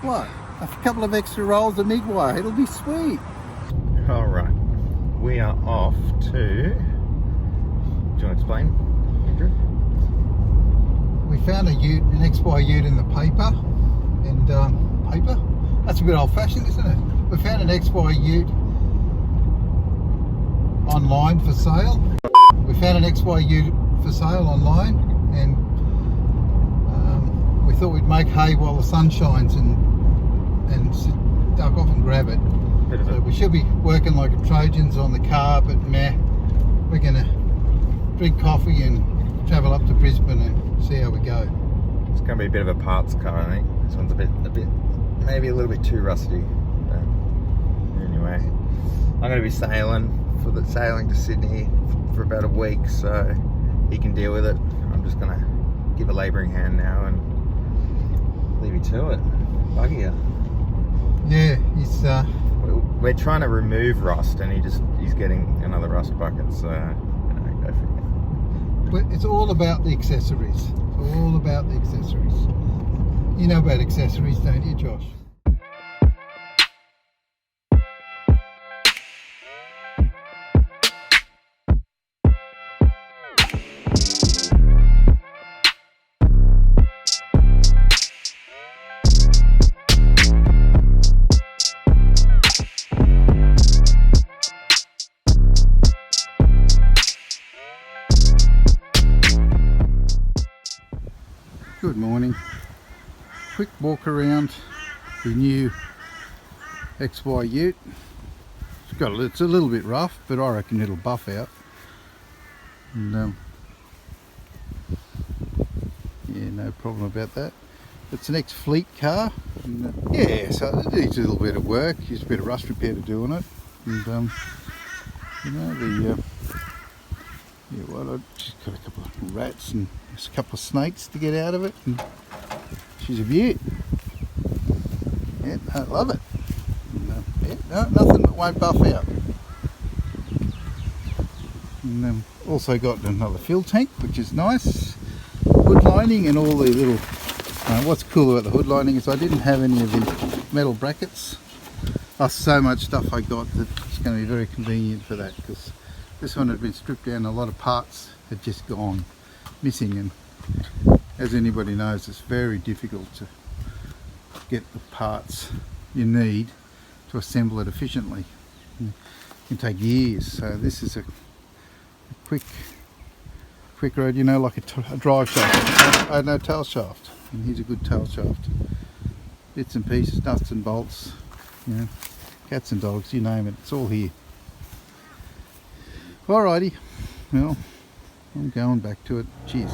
what? A couple of extra rolls of MIG wire. It'll be sweet. Alright, we are off to... Do you want to explain, Andrew? We found a ute, an XY ute in the paper. And paper? That's a bit old fashioned, isn't it? We found an XY ute online for sale. We found an XY ute for sale online, and we thought we'd make hay while the sun shines and duck off and grab it. So we should be working like Trojans on the car, but we're going to drink coffee and travel up to Brisbane and see how we go. It's going to be a bit of a parts car, I think. This one's a bit, maybe a little bit too rusty. But anyway, I'm going to be sailing to Sydney for about a week, so he can deal with it. I'm just going to give a labouring hand now and leave you to it. Buggier. Yeah, he's. We're trying to remove rust, and he's getting another rust bucket. So go figure. But it's all about the accessories. It's all about the accessories. You know about accessories, don't you, Josh? Good morning. Quick walk around the new XY ute. It's a little bit rough, but I reckon it'll buff out. And yeah, no problem about that. It's an ex-fleet car. And, yeah, so it needs a little bit of work. There's a bit of rust repair to do on it. And you know, yeah, well, I've just got a couple of rats and just a couple of snakes to get out of it, and she's a beaut. Yeah, I love it. And, yeah, no, nothing that won't buff out. And also got another fuel tank, which is nice. Hood lining and all the little... what's cool about the hood lining is I didn't have any of the metal brackets. So much stuff I got that it's going to be very convenient for that, because this one had been stripped down, a lot of parts had just gone missing, and as anybody knows, it's very difficult to get the parts you need to assemble it efficiently. It can take years, so this is a quick road, you know, like a drive shaft. I had no tail shaft, and here's a good tail shaft. Bits and pieces, nuts and bolts, you know, cats and dogs, you name it, it's all here. Alrighty, well, I'm going back to it. Cheers.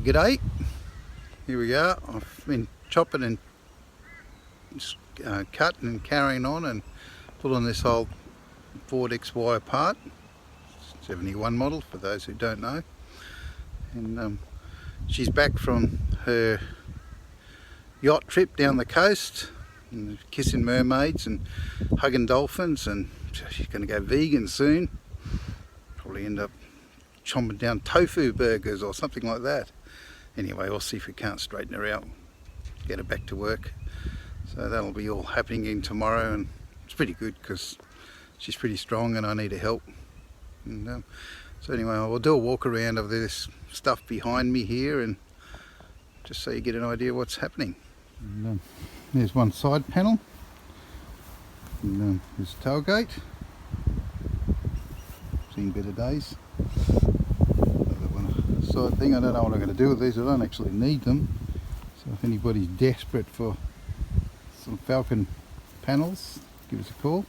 G'day, here we go. I've been chopping and cutting and carrying on and pulling this old Ford XY apart, 71 model for those who don't know. and she's back from her yacht trip down the coast, and kissing mermaids and hugging dolphins, and she's going to go vegan soon. Probably end up chomping down tofu burgers or something like that. Anyway, we'll see if we can't straighten her out, get her back to work. So that'll be all happening in tomorrow, and it's pretty good because she's pretty strong and I need her help. And so anyway, I'll do a walk around of this stuff behind me here, and just so you get an idea of what's happening. And, there's one side panel, and there's tailgate. Seen better days. Another one side thing. I don't know what I'm going to do with these. I don't actually need them. So if anybody's desperate for some Falcon panels, give us a call.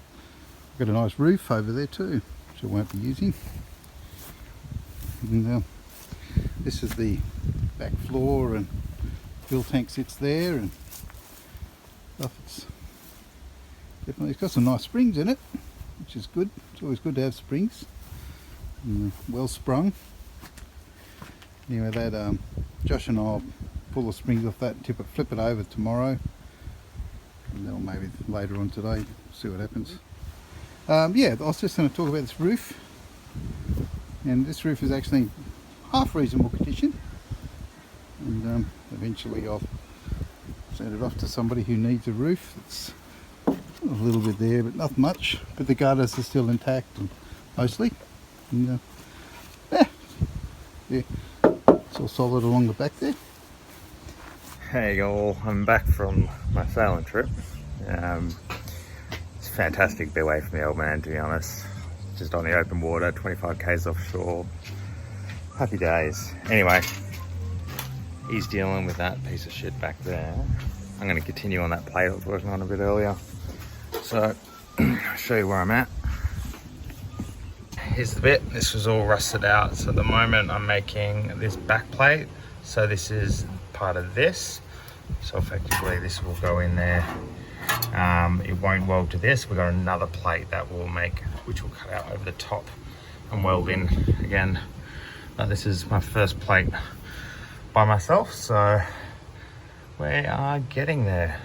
I've got a nice roof over there too, which I won't be using. And this is the back floor, and fuel tank sits there and stuff. It's got some nice springs in it, which is good. It's always good to have springs. And well sprung. Anyway, that Josh and I'll pull the springs off that and flip it over tomorrow, and then maybe later on today, see what happens. Yeah, I was just going to talk about this roof, and this roof is actually half reasonable condition, and eventually I'll send it off to somebody who needs a roof. It's a little bit there, but not much, but the gutters are still intact, and mostly, and yeah, it's all solid along the back there. Hey y'all, I'm back from my sailing trip. It's fantastic to be away from the old man, to be honest. Just on the open water, 25 k's offshore. Happy days. Anyway, he's dealing with that piece of shit back there. I'm going to continue on that plate I was working on a bit earlier. So, I'll show you where I'm at. Here's the bit. This was all rusted out. So at the moment I'm making this back plate. So this is part of this. So effectively this will go in there. It won't weld to this. We've got another plate that we'll make, which will cut out over the top and weld in again. This is my first plate by myself, so we are getting there.